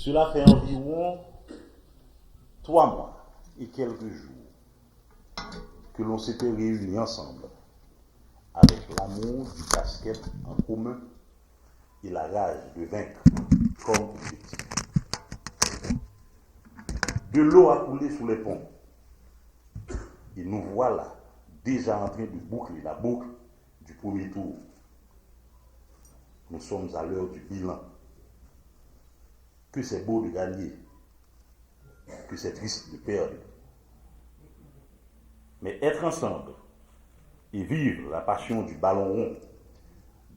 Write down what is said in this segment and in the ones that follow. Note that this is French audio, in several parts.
Cela fait environ 3 mois et quelques jours que l'on s'était réunis ensemble avec l'amour du basket en commun et la rage de vaincre comme objectif. De l'eau a coulé sous les ponts et nous voilà déjà en train de boucler la boucle du premier tour. Nous sommes à l'heure du bilan. Que c'est beau de gagner, que c'est triste de perdre. Mais être ensemble et vivre la passion du ballon rond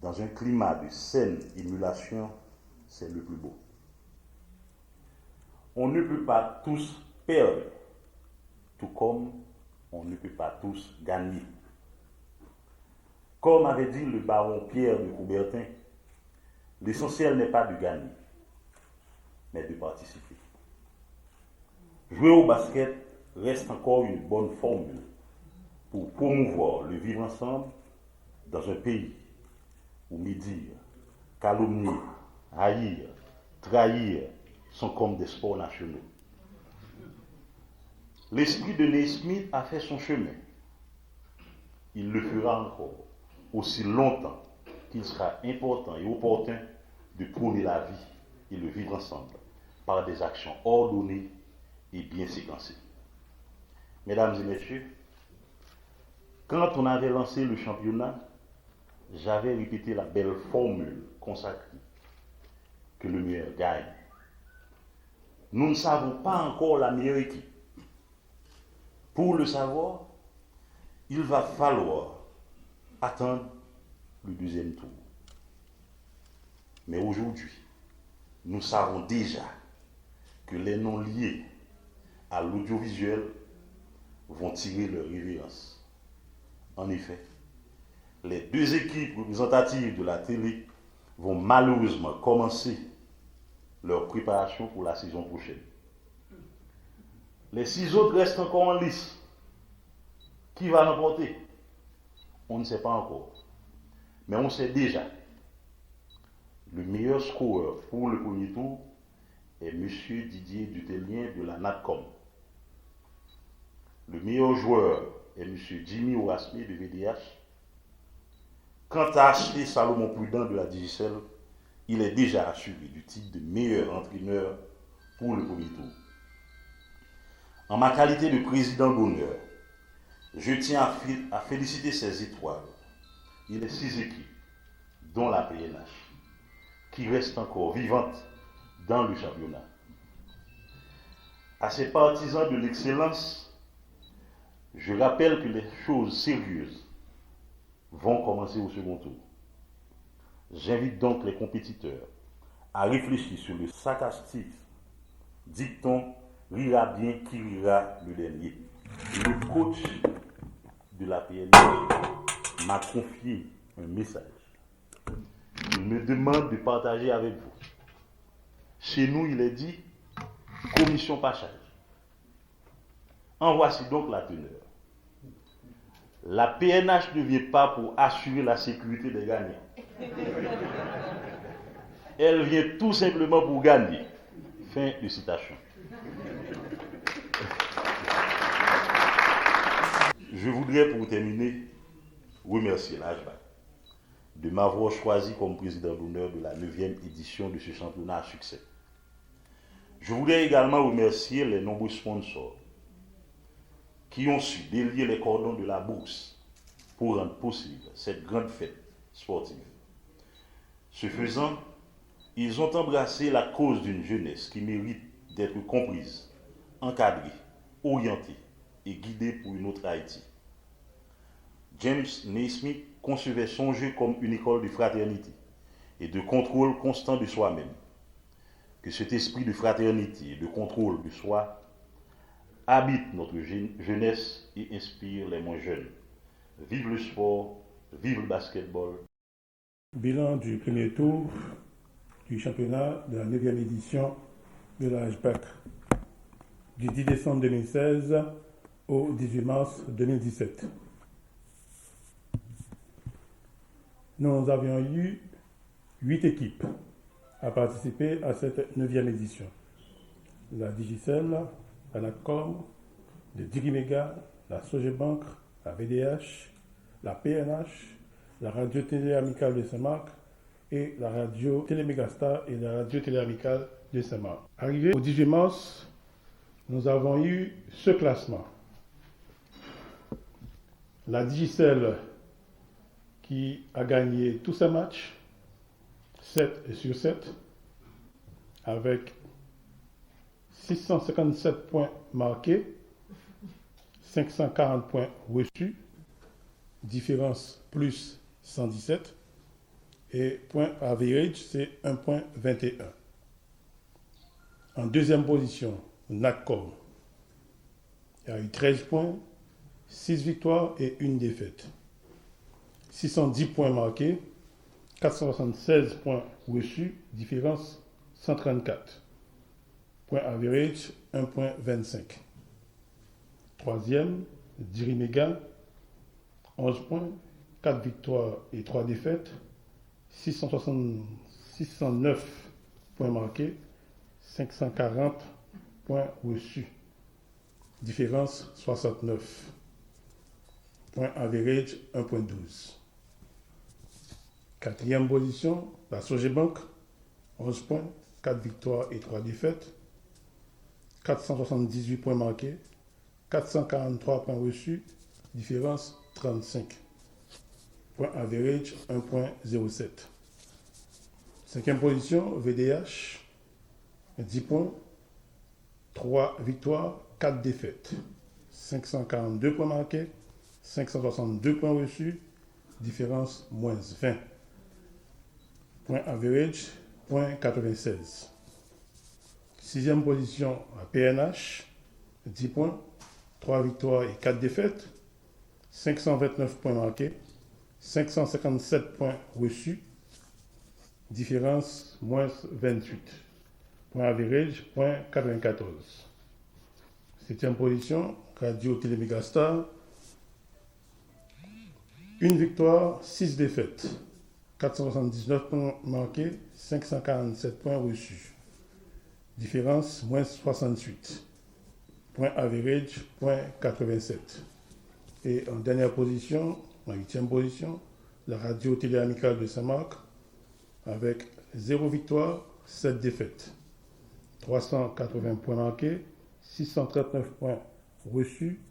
dans un climat de saine émulation, c'est le plus beau. On ne peut pas tous perdre, tout comme on ne peut pas tous gagner. Comme avait dit le baron Pierre de Coubertin, l'essentiel n'est pas de gagner, mais de participer. Jouer au basket reste encore une bonne formule pour promouvoir le vivre ensemble dans un pays où médire, calomnier, haïr, trahir sont comme des sports nationaux. L'esprit de Naismith a fait son chemin. Il le fera encore aussi longtemps qu'il sera important et opportun de prôner la vie et le vivre ensemble par des actions ordonnées et bien séquencées. Mesdames et messieurs, quand on avait lancé le championnat, j'avais répété la belle formule consacrée que le meilleur gagne. Nous ne savons pas encore la meilleure équipe. Pour le savoir, il va falloir attendre le deuxième tour. Mais aujourd'hui, nous savons déjà que les noms liés à l'audiovisuel vont tirer leur révérence. En effet, les 2 équipes représentatives de la télé vont malheureusement commencer leur préparation pour la saison prochaine. Les 6 autres restent encore en lice. Qui va l'emporter? On ne sait pas encore. Mais on sait déjà. Le meilleur scoreur pour le premier tour est M. Didier Dutelien de la NATCOM. Le meilleur joueur est M. Jimmy Orasme de VDH. Quant à Ashley Salomon Prudent de la Digicel, il est déjà assuré du titre de meilleur entraîneur pour le premier tour. En ma qualité de président d'honneur, je tiens à féliciter ces étoiles. Il y a 6 équipes, dont la PNH, qui restent encore vivantes dans le championnat. À ces partisans de l'excellence, je rappelle que les choses sérieuses vont commencer au second tour. J'invite donc les compétiteurs à réfléchir sur le sarcastique dicton « rira bien qui rira le dernier ». Le coach de la PNL m'a confié un message. Il me demande de partager avec vous. Chez nous, il est dit commission pachage. En voici donc la teneur. La PNH ne vient pas pour assurer la sécurité des gagnants. Elle vient tout simplement pour gagner. Fin de citation. Je voudrais pour terminer remercier l'AJBA de m'avoir choisi comme président d'honneur de la 9e édition de ce championnat à succès. Je voudrais également remercier les nombreux sponsors qui ont su délier les cordons de la bourse pour rendre possible cette grande fête sportive. Ce faisant, ils ont embrassé la cause d'une jeunesse qui mérite d'être comprise, encadrée, orientée et guidée pour une autre Haïti. James Naismith concevait son jeu comme une école de fraternité et de contrôle constant de soi-même. Que cet esprit de fraternité et de contrôle de soi habite notre jeunesse et inspire les moins jeunes. Vive le sport, vive le basketball. Bilan du premier tour du championnat de la 9e édition de la HBAC du 10 décembre 2016 au 18 mars 2017. Nous avions eu 8 équipes à participer à cette 9e édition. la Digicel, la Natcom, le Digimega, la Sogebank, la VDH, la PNH, la Radio Télé Amicale de Saint-Marc et la Radio Télé Mégastar et la Radio Télé Amicale de Saint-Marc. Arrivé au 18 mars, nous avons eu ce classement. La Digicel qui a gagné tous ses matchs, 7 sur 7, avec 657 points marqués, 540 points reçus, différence plus 117, et point average, c'est 1.21. En deuxième position, Natcom. Il y a eu 13 points, 6 victoires et 1 défaite. 610 points marqués, 476 points reçus, différence 134. Point average, 1.25. Troisième, Dirimega, 11 points, 4 victoires et 3 défaites, 609 points marqués, 540 points reçus, différence 69. Point average, 1.12. Quatrième position, la Sogebank, 11 points, 4 victoires et 3 défaites, 478 points marqués, 443 points reçus, différence 35. Point average, 1.07. Cinquième position, VDH, 10 points, 3 victoires, 4 défaites, 542 points marqués, 562 points reçus, différence moins 20. Point average, 0.96. Sixième position, la PNH, 10 points, 3 victoires et 4 défaites, 529 points marqués, 557 points reçus, différence moins 28. Point average, 0.94. Septième position, Radio Télé Mégastar, 1 victoire, 6 défaites, 479 points marqués, 547 points reçus. Différence, moins 68. Point average, 0.87. Et en dernière position, en huitième position, la Radio Télé Amicale de Saint-Marc, avec 0 victoire, 7 défaites, 380 points marqués, 639 points reçus,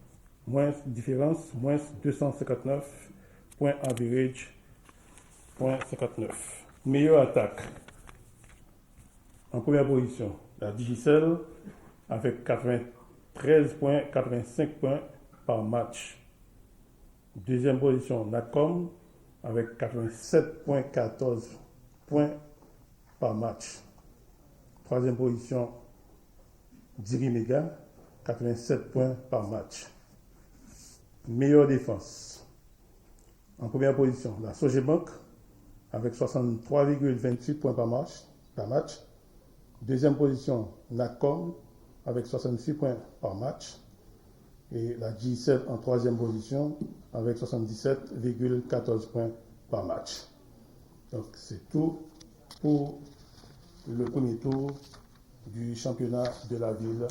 moins différence, moins 259, point average, 0.59. Meilleure attaque. En première position, la Digicel avec 93 points, 85 points par match. Deuxième position, Natcom avec 87,14 points par match. Troisième position, Dirimega, 87 points par match. Meilleure défense. En première position, la Sogebank avec 63,28 points par match. Deuxième position, Natcom avec 66 points par match. Et la G7 en troisième position avec 77,14 points par match. Donc c'est tout pour le premier tour du championnat de la ville.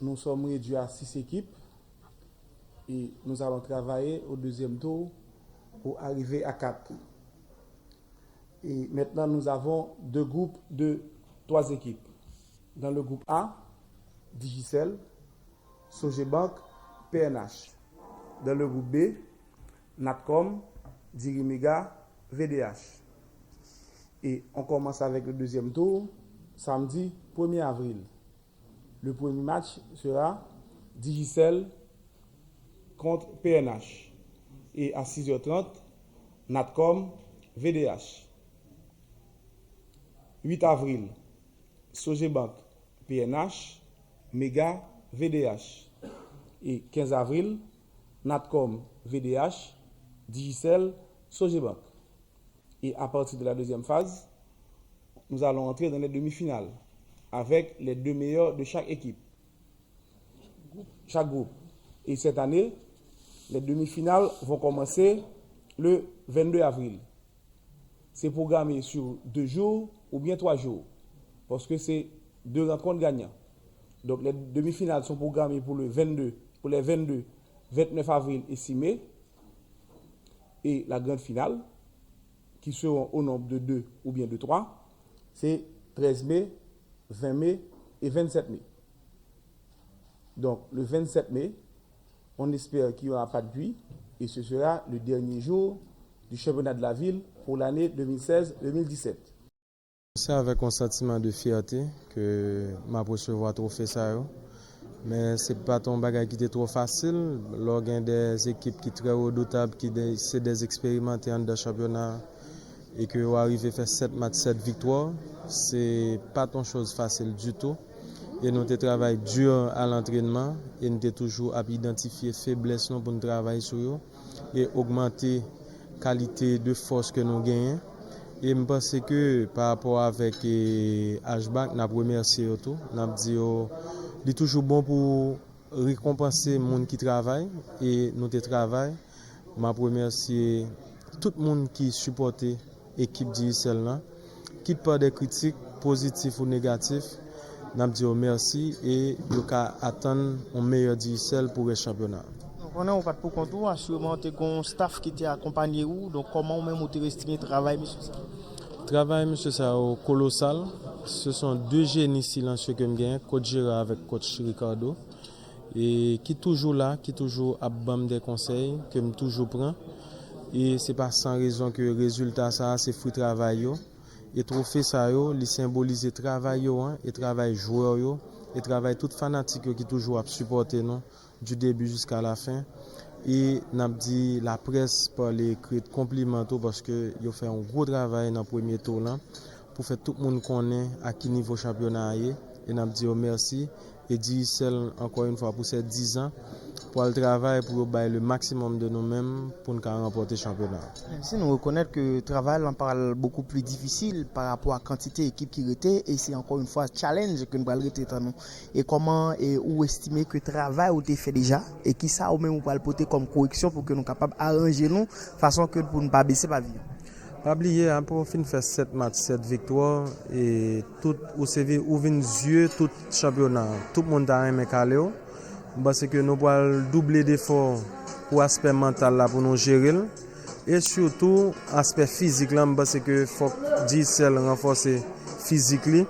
Nous sommes réduits à 6 équipes et nous allons travailler au deuxième tour pour arriver à 4. Et maintenant, nous avons 2 groupes de 3 équipes. Dans le groupe A, Digicel, Sogebank, PNH. Dans le groupe B, Natcom, Dirimega, VDH. Et on commence avec le deuxième tour, samedi 1er avril. Le premier match sera Digicel contre PNH. Et à 6h30, Natcom, VDH. 8 avril, Sogebank, PNH, Mega, VDH. Et 15 avril, Natcom, VDH, Digicel, Sogebank. Et à partir de la deuxième phase, nous allons entrer dans les demi-finales avec les 2 meilleurs de chaque équipe, chaque groupe. Et cette année, les demi-finales vont commencer le 22 avril. C'est programmé sur 2 jours ou bien 3 jours, parce que c'est 2 rencontres gagnantes. Donc les demi-finales sont programmées pour les 22, 29 avril et 6 mai. Et la grande finale, qui seront au nombre de 2 ou bien de 3, c'est 13 mai, 20 mai et 27 mai. Donc le 27 mai, on espère qu'il n'y aura pas de pluie et ce sera le dernier jour du championnat de la ville pour l'année 2016-2017. C'est avec un sentiment de fierté que je recevoir le trophée ça. Mais ce n'est pas ton bagage qui était trop facile. Il y a des équipes qui sont très redoutables, qui sont des expérimentés dans le championnat et que vous arrivez à faire 7 matchs, 7 victoires. Ce n'est pas une chose facile du tout. Et nous travaillons dur à l'entraînement et nous avons toujours identifié les faiblesses pour nous travailler sur eux et augmenter la qualité de force que nous gagnons. Et je pense que par rapport avec HBAC, nous remercions tout. Nous dit c'est toujours bon pour récompenser les gens qui travaillent et nous travaillons. Je remercie tout le monde qui supporte l'équipe d'ISL, qui pas des critiques positives ou négatives. Nous disons merci et nous attendons un meilleur d'ISL pour le championnat. On n'a pas pour contour, assurément, tu as un staff qui t'a accompagné où, donc comment même vous estimez le travail, monsieur ça? Le travail, monsieur ça, est colossal. Ce sont 2 génies silencieux que je gagne, coach Gérard avec coach Ricardo, et qui toujours là, qui toujours à bam des conseils que je toujours prends. Et c'est pas sans raison que le résultat ça, c'est fruit travail. Et trophée ça il symbolise travail et travail joueur et travail tout fanatique qui toujours à supporter nous du début jusqu'à la fin. Et n'a dit la presse par les écrits complimentaux parce que ils ont fait un gros travail dans le premier tour là pour faire tout le monde connaît à quel niveau championnat est et n'a dit merci et dit celle encore une fois pour ces 10 ans pour le travail pour bailler le maximum de nous-mêmes pour nous remporter le championnat. Si nous reconnaissons que le travail en parle beaucoup plus difficile par rapport à la quantité d'équipes qui étaient et c'est encore une fois un challenge que nous allons rester nous. Et comment et où estimer que le travail a été fait déjà et qui ça ou même on va le porter comme correction pour que nous soyons capables d'arranger nous façon que pour ne pas baisser la vie. Pas oublier pour fin faire 7 matchs, 7 victoires et tout au CV ouvre les yeux tout championnat. Tout le monde a aimé Caléo. Parce que nous pouvons doubler d'efforts pour l'aspect mental là, pour nous gérer. Et surtout, l'aspect physique là, parce que faut DSL renforcer physique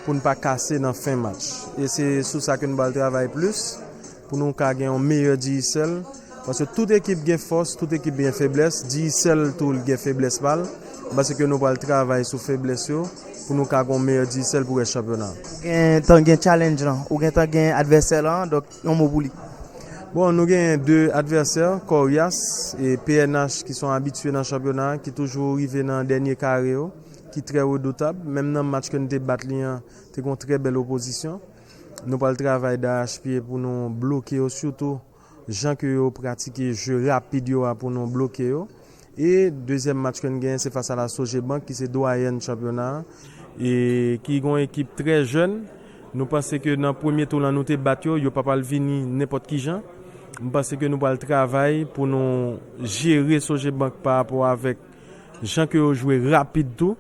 pour ne pas casser dans fin match. Et c'est sur ça que nous allons travailler plus pour nous gagner un meilleur DSL. Parce que toute équipe a force, toute équipe a faiblesse. DSL tout a faiblesse balle. Parce que nous allons travailler sur faiblesse pour nous gagner un meilleur DSL pour le championnat. Vous avez un challenge là, ou vous avez un adversaire là, donc on m'a voulu. Bon, nous avons 2 adversaires, Corias et PNH, qui sont habitués dans le championnat, qui toujours arrivés dans le dernier carré, qui sont très redoutables. Même dans le match que nous avons battu, nous avons une très belle opposition. Nous avons le travail d'arrache-pied pour nous bloquer, surtout les gens qui ont pratiqué le jeu rapide pour nous bloquer. Et deuxième match que nous avons, c'est face à la Sogebank, qui est doyenne du championnat, et qui est une équipe très jeune. Nous pensons que dans le premier tour, nous avons battu, il n'y a pas venir n'importe qui gens. Nous pensons que nous allons travailler pour nous gérer Sogebank par rapport avec les gens qui ont joué rapide tout.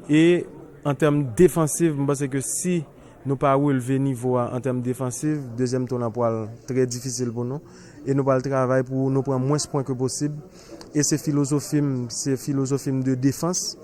Et en termes défensifs, nous pensons que si nous ne pas relever niveau en termes défensifs, deuxième tour est très difficile pour nous. Et nous allons travailler pour nous prendre moins de points que possible. Et c'est philosophie de défense.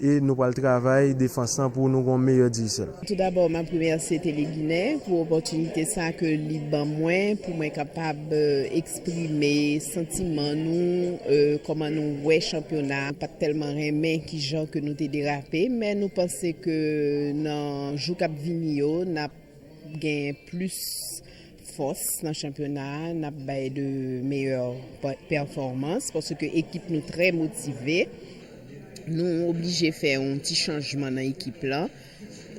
Et nous allons travailler défensant pour nous avoir un meilleur DSL. Tout d'abord, ma première c'était les Guinéens pour l'opportunité ça que Liban moins pour moi capable d'exprimer sentiments nous comment nous voyons championnat pas tellement aimé qui genre que nous t'ai dérapé mais nous pensons que dans jou cap vinio n'a gain plus force dans le championnat n'a pas de meilleures performances parce que équipe nous très motivée. Nous obligés de faire un petit changement dans l'équipe là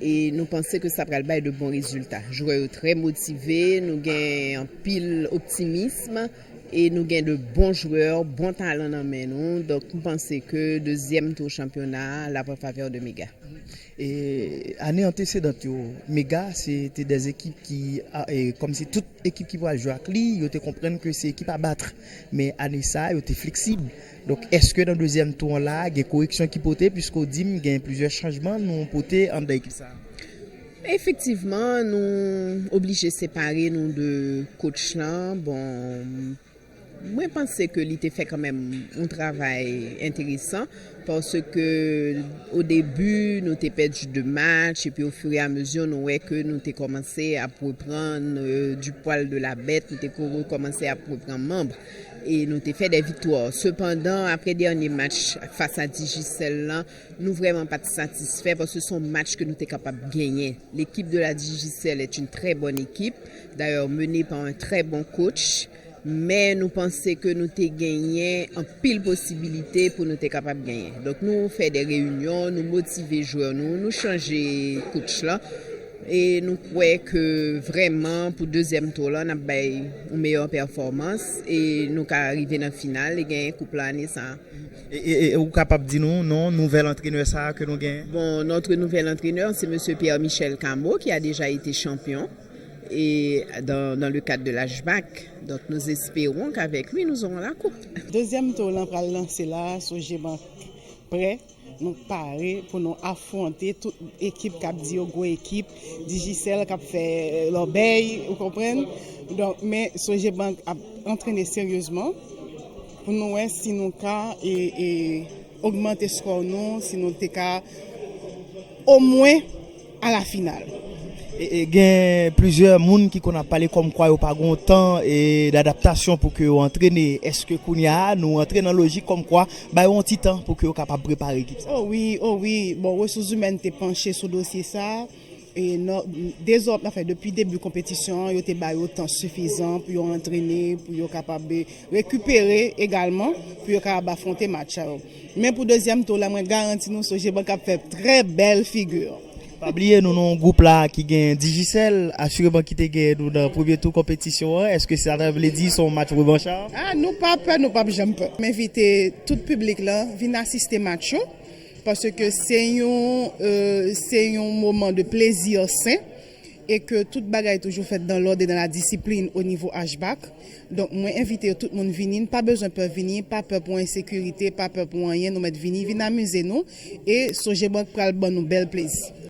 et nous pensons que ça va donner de bons résultats. Joueurs très motivés, nous avons un pile optimisme et nous avons de bons joueurs, bons talents dans nous. Donc nous pensons que deuxième tour championnat la faveur de Méga. Et année antécédente, Méga, c'était des équipes qui, comme si toute équipe qui va jouer à Cli, ils comprennent que c'est équipe à battre. Mais année ça, ils étaient flexibles. Donc, est-ce que dans le deuxième tour là, il y a des corrections qui potaient, puisqu'au DIM, il y a plusieurs changements, nous potés en l'équipe ça? Effectivement, nous obligés de séparer nous de coach là. Bon, moi, je pense que l'été fait quand même un travail intéressant parce que au début, nous avons perdu 2 matchs et puis au fur et à mesure, nous voyons que nous avons commencé à reprendre du poil de la bête, nous avons commencé à reprendre membre et nous avons fait des victoires. Cependant, après le dernier match face à Digicel, là, nous vraiment pas satisfaits parce que ce sont matchs que nous sommes capables de gagner. L'équipe de la Digicel est une très bonne équipe, d'ailleurs menée par un très bon coach. Mais nous pensons que nous avons gagné en pile possibilité pour nous être capables de gagner. Donc nous faisons des réunions, nous motivons les joueurs, nous changeons coach là. Et nous croyons que vraiment pour le deuxième tour là, on a une meilleure performance et nous allons arriver dans la finale et gagner coupe l'année ça. Et vous êtes capable de dire nous, non, nouvel entraîneur ça que nous gagnons? Bon, notre nouvel entraîneur, c'est M. Pierre-Michel Camo qui a déjà été champion. Et dans le cadre de l'HBAC. Donc nous espérons qu'avec lui, nous aurons la coupe. Deuxième tour, on va lancer là, Sogebank prêt, nous parer pour nous affronter toute équipe qui a dit au gros équipe, Digicel qui a fait l'obéi, vous comprenez? Donc, mais Sogebank a entraîné sérieusement pour nous voir si nous avons augmenter ce score nous, si nous avons au moins à la finale. Et il y a plusieurs personnes qui ont parlé comme quoi il n'y a pas de temps d'adaptation pour que vous entraînez. Est-ce que nous entraînons dans la logique comme quoi il y a un petit temps pour que vous soyez capable de préparer l'équipe? Oh oui. Bon, ressources humaines t'es penché sur le dossier ça. Et depuis le début de la compétition, il y a eu temps suffisant pour entraîner, pour être capable de récupérer également, pour être capable d'affronter le match. Mais pour le deuxième tour, je garantis nous que j'ai fait très belle figure. Pas oublier nous avons un groupe là qui gagne Digicel, assurément qui te gagne dans le premier tour compétition. Est-ce que ça veut dire son match revanchard? Nous pas peur, nous pas jamais peur. M'inviter tout le public là venir assister match parce que c'est un moment de plaisir sain et que toute bagaille est toujours faite dans l'ordre et dans la discipline au niveau HBAC. Donc moi inviter tout le monde venir, pas besoin de venir, pas peur pour insécurité, pas peur pour rien, nous mettre venir amuser nous et Sogebank pral bon nous bel plaisir.